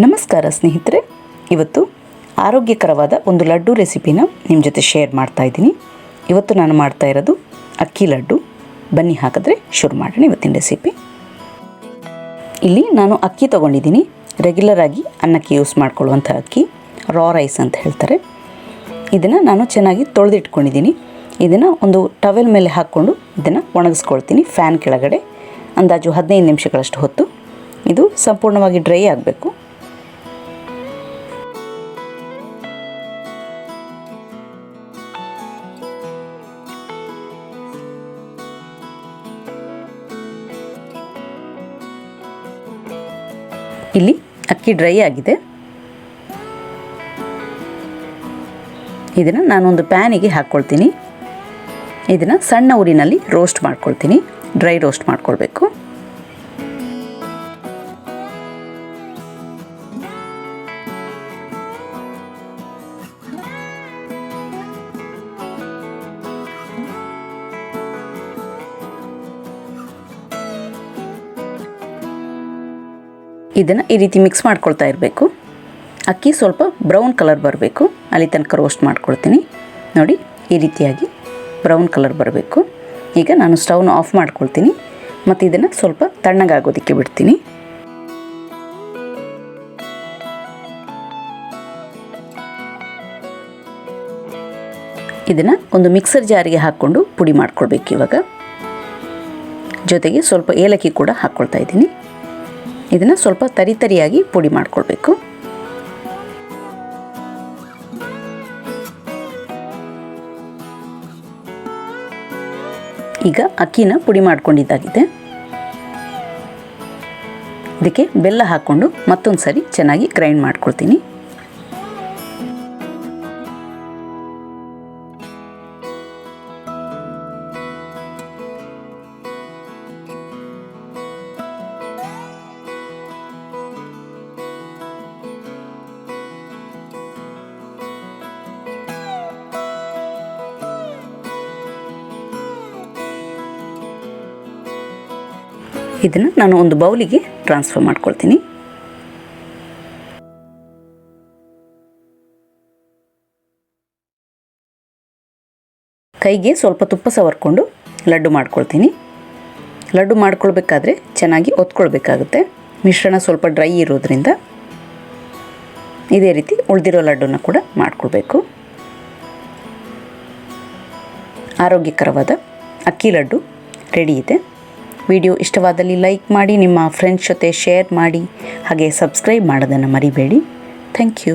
ನಮಸ್ಕಾರ ಸ್ನೇಹಿತರೆ, ಇವತ್ತು ಆರೋಗ್ಯಕರವಾದ ಒಂದು ಲಡ್ಡು ರೆಸಿಪಿನ ನಿಮ್ಮ ಜೊತೆ ಶೇರ್ ಮಾಡ್ತಾ ಇದ್ದೀನಿ. ಇವತ್ತು ನಾನು ಮಾಡ್ತಾ ಇರೋದು ಅಕ್ಕಿ ಲಡ್ಡು. ಬನ್ನಿ ಹಾಕಿದ್ರೆ ಶುರು ಮಾಡೋಣ ಇವತ್ತಿನ ರೆಸಿಪಿ. ಇಲ್ಲಿ ನಾನು ಅಕ್ಕಿ ತೊಗೊಂಡಿದ್ದೀನಿ. ರೆಗ್ಯುಲರ್ ಆಗಿ ಅನ್ನಕ್ಕೆ ಯೂಸ್ ಮಾಡ್ಕೊಳ್ಳುವಂಥ ಅಕ್ಕಿ, ರಾ ರೈಸ್ ಅಂತ ಹೇಳ್ತಾರೆ. ಇದನ್ನು ನಾನು ಚೆನ್ನಾಗಿ ತೊಳೆದಿಟ್ಕೊಂಡಿದ್ದೀನಿ. ಇದನ್ನು ಒಂದು ಟವೆಲ್ ಮೇಲೆ ಹಾಕ್ಕೊಂಡು ಇದನ್ನು ಒಣಗಿಸ್ಕೊಳ್ತೀನಿ ಫ್ಯಾನ್ ಕೆಳಗಡೆ. ಅಂದಾಜು 15 ನಿಮಿಷಗಳಷ್ಟು ಹೊತ್ತು ಇದು ಸಂಪೂರ್ಣವಾಗಿ ಡ್ರೈ ಆಗಬೇಕು. ಇಲ್ಲಿ ಅಕ್ಕಿ ಡ್ರೈ ಆಗಿದೆ. ಇದನ್ನು ನಾನೊಂದು ಪ್ಯಾನಿಗೆ ಹಾಕ್ಕೊಳ್ತೀನಿ. ಇದನ್ನು ಸಣ್ಣ ಉರಿನಲ್ಲಿ ರೋಸ್ಟ್ ಮಾಡ್ಕೊಳ್ತೀನಿ. ಡ್ರೈ ರೋಸ್ಟ್ ಮಾಡ್ಕೊಳ್ಬೇಕು. ಇದನ್ನು ಈ ರೀತಿ ಮಿಕ್ಸ್ ಮಾಡ್ಕೊಳ್ತಾ ಇರಬೇಕು. ಅಕ್ಕಿ ಸ್ವಲ್ಪ ಬ್ರೌನ್ ಕಲರ್ ಬರಬೇಕು, ಅಲ್ಲಿ ತನಕ ರೋಸ್ಟ್ ಮಾಡ್ಕೊಳ್ತೀನಿ. ನೋಡಿ, ಈ ರೀತಿಯಾಗಿ ಬ್ರೌನ್ ಕಲರ್ ಬರಬೇಕು. ಈಗ ನಾನು ಸ್ಟವ್ನ ಆಫ್ ಮಾಡ್ಕೊಳ್ತೀನಿ ಮತ್ತು ಇದನ್ನು ಸ್ವಲ್ಪ ತಣ್ಣಗಾಗೋದಕ್ಕೆ ಬಿಡ್ತೀನಿ. ಇದನ್ನು ಒಂದು ಮಿಕ್ಸರ್ ಜಾರಿಗೆ ಹಾಕ್ಕೊಂಡು ಪುಡಿ ಮಾಡ್ಕೊಳ್ಬೇಕು. ಇವಾಗ ಜೊತೆಗೆ ಸ್ವಲ್ಪ ಏಲಕ್ಕಿ ಕೂಡ ಹಾಕ್ಕೊಳ್ತಾ ಇದ್ದೀನಿ. ಇದನ್ನು ಸ್ವಲ್ಪ ತರಿಯಾಗಿ ಪುಡಿ ಮಾಡ್ಕೊಳ್ಬೇಕು. ಈಗ ಅಕ್ಕಿನ ಪುಡಿ ಮಾಡ್ಕೊಂಡಿದ್ದಾಗಿದೆ. ಇದಕ್ಕೆ ಬೆಲ್ಲ ಹಾಕ್ಕೊಂಡು ಮತ್ತೊಂದು ಸರಿ ಚೆನ್ನಾಗಿ ಗ್ರೈಂಡ್ ಮಾಡ್ಕೊಳ್ತೀನಿ. ಇದನ್ನು ನಾನು ಒಂದು ಬೌಲಿಗೆ ಟ್ರಾನ್ಸ್ಫರ್ ಮಾಡ್ಕೊಳ್ತೀನಿ. ಕೈಗೆ ಸ್ವಲ್ಪ ತುಪ್ಪ ಸವರ್ಕೊಂಡು ಲಡ್ಡು ಮಾಡ್ಕೊಳ್ತೀನಿ. ಲಡ್ಡು ಮಾಡ್ಕೊಳ್ಬೇಕಾದ್ರೆ ಚೆನ್ನಾಗಿ ಒತ್ಕೊಳ್ಬೇಕಾಗುತ್ತೆ. ಮಿಶ್ರಣ ಸ್ವಲ್ಪ ಡ್ರೈ ಇರೋದ್ರಿಂದ ಇದೇ ರೀತಿ ಉಳಿದಿರೋ ಲಡ್ಡುನ ಕೂಡ ಮಾಡ್ಕೊಳ್ಬೇಕು. ಆರೋಗ್ಯಕರವಾದ ಅಕ್ಕಿ ಲಡ್ಡು ರೆಡಿ ಇದೆ. ವಿಡಿಯೋ ಇಷ್ಟವಾದಲ್ಲಿ ಲೈಕ್ ಮಾಡಿ, ನಿಮ್ಮ ಫ್ರೆಂಡ್ಸ್ ಜೊತೆ ಶೇರ್ ಮಾಡಿ, ಹಾಗೆ ಸಬ್ಸ್ಕ್ರೈಬ್ ಮಾಡೋದನ್ನು ಮರಿಬೇಡಿ. Thank you.